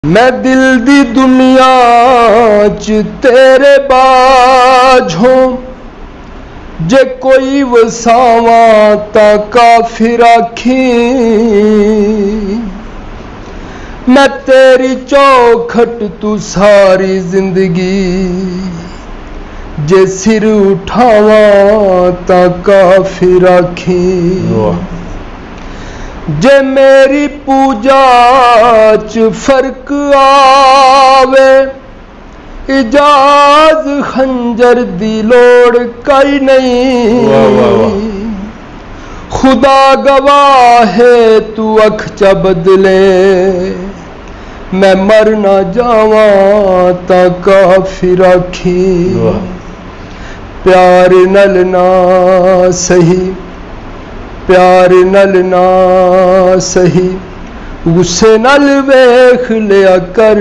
मैं दिल दी दुनिया च तेरे बाझ हों, जे कोई वसावा ता काफिर आखी। मैं तेरी चौखट तू सारी जिंदगी, जे सिर उठावा ता काफिर आखी। जे मेरी पूजा च फर्क आवे, इजाज खंजर दी लोड़ कई नहीं। खुदा गवाह है तू अख चा बदले, मैं मर ना जावा ता काफिर आखी। प्यार नल ना सही, प्यार नल ना सही, गुस्से नल वेख लिया कर।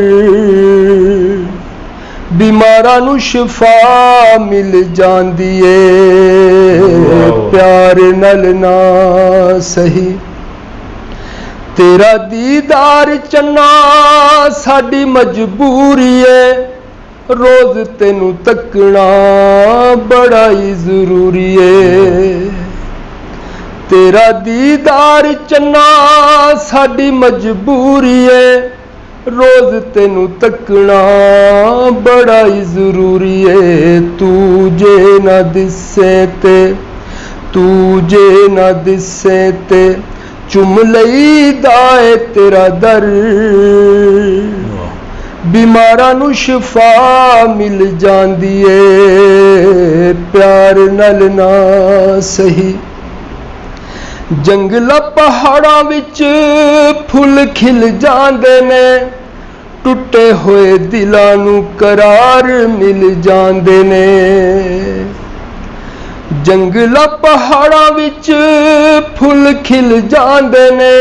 बीमारां नू शिफा मिल जांदी ए, प्यार नल ना सही। तेरा दीदार चन्ना साडी मजबूरी है, रोज तेनू तकना बड़ा ही जरूरी है। तेरा दीदार चन्ना साडी मजबूरी है, रोज तेनू तकना बड़ा ही जरूरी है। तू जे ना दिसे ते, तू जे ना दिसे ते, चुम लईदा है तेरा दर। बीमारां नू शिफा मिल जांदी है, प्यार नल ना सही। जंगल पहाड़ां विच फुल खिल जांदे ने, टुटे होए दिलां नू करार मिल जांदे ने। जंगल पहाड़ां विच फुल खिल जांदे ने,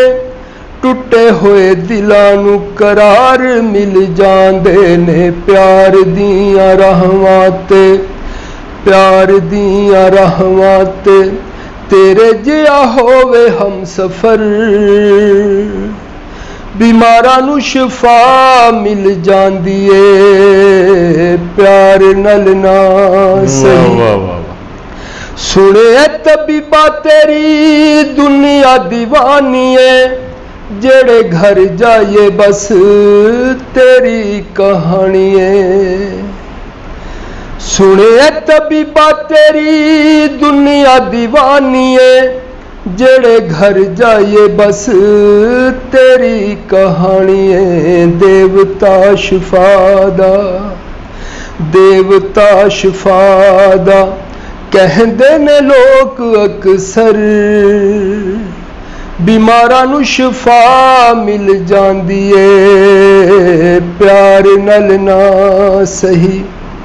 टुटे होए दिलां नू करार मिल जांदे ने। प्यार दियां राहवां ते, प्यार दियां राहवां ते, तेरे जिया होवे हम सफर। बीमारां नू शिफा मिल जांदी ए, प्यार नल ना सही। सुने तबीबा तेरी दुनिया दीवानी है, जेड़े घर जाइए बस तेरी कहानी है। सुने तबीबा तेरी दुनिया दीवानी है, जेड़े घर जाइए बस तेरी कहानी है। देवता शिफादा, देवता शिफादा, कहंदे ने लोग अक्सर। बीमारां नू शिफा मिल जांदी है, प्यार नल ना सही।